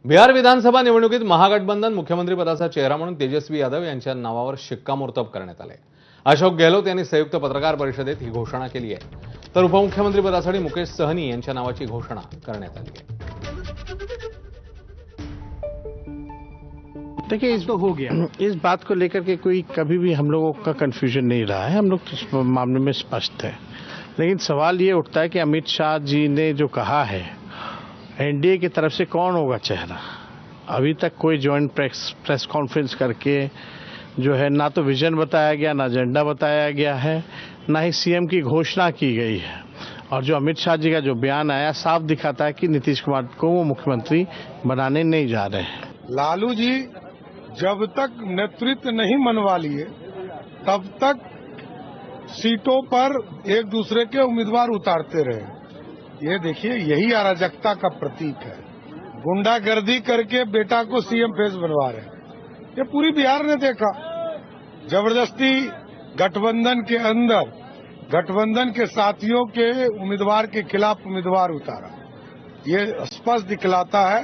बिहार विधानसभा निवडणुकीत महागठबंधन मुख्यमंत्री पदाचा चेहरा म्हणून तेजस्वी यादव यांच्या नावावर शिक्कामोर्तब करण्यात आले। अशोक गेहलोत यांनी संयुक्त पत्रकार परिषदेत ही घोषणा केली आहे, तर उपमुख्यमंत्री पदासाठी मुकेश सहनी यांच्या नावाची घोषणा करण्यात आली आहे। देखिए, इस तो हो गया, इस बात को लेकर के कोई कभी भी हम लोगों का कंफ्यूजन नहीं रहा है। हम लोग इस मामले में स्पष्ट है, लेकिन सवाल ये उठता है कि अमित शाह जी ने जो कहा है एनडीए की तरफ से कौन होगा चेहरा। अभी तक कोई ज्वाइंट प्रेस कॉन्फ्रेंस करके जो है ना तो विजन बताया गया, ना एजेंडा बताया गया है, ना ही सीएम की घोषणा की गई है। और जो अमित शाह जी का जो बयान आया साफ दिखाता है कि नीतीश कुमार को वो मुख्यमंत्री बनाने नहीं जा रहे हैं। लालू जी जब तक नेतृत्व नहीं मनवा लिए तब तक सीटों पर एक दूसरे के उम्मीदवार उतारते रहे। ये देखिए, यही अराजकता का प्रतीक है। गुंडागर्दी करके बेटा को सीएम फेस बनवा रहे हैं। ये पूरी बिहार ने देखा। जबरदस्ती गठबंधन के अंदर गठबंधन के साथियों के उम्मीदवार के खिलाफ उम्मीदवार उतारा। ये स्पष्ट दिखलाता है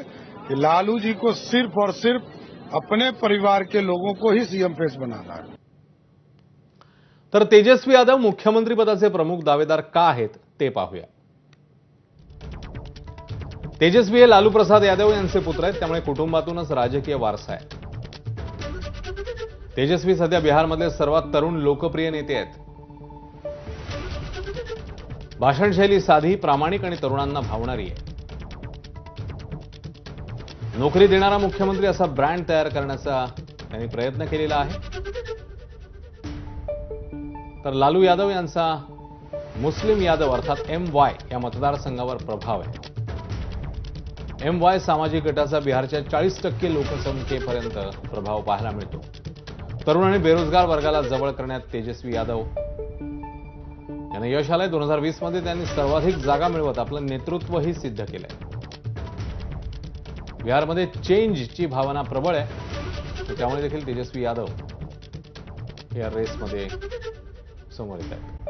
कि लालू जी को सिर्फ और सिर्फ अपने परिवार के लोगों को ही सीएम फेस बनाना है। तर तेजस्वी यादव मुख्यमंत्री पदाचे प्रमुख दावेदार का आहेत ते पाहूया। तेजस्वी हे लालू प्रसाद यादव यांचे पुत्र आहेत, त्यामुळे कुटुंबातूनच राजकीय वारसा आहे। तेजस्वी सध्या बिहारमधले सर्वात तरुण लोकप्रिय नेते आहेत। भाषणशैली साधी, प्रामाणिक आणि तरुणांना भावणारी आहे। नोकरी देणारा मुख्यमंत्री असा ब्रँड तयार करण्याचा त्यांनी प्रयत्न केलेला आहे। तर लालू यादव यांचा मुस्लिम यादव अर्थात MY या मतदारसंघावर प्रभाव आहे। MY सामाजिक गटाचा बिहारच्या 40% लोकसंख्येपर्यंत प्रभाव पाहायला मिळतो। तरुण आणि बेरोजगार वर्गाला जवळ करण्यात तेजस्वी यादव यांना यश आलंय। 2020 मध्ये त्यांनी सर्वाधिक जागा मिळवत आपलं नेतृत्वही सिद्ध केलंय। बिहारमध्ये चेंजची भावना प्रबळ आहे, त्यामुळे देखील तेजस्वी यादव या रेसमध्ये समोर येत आहेत।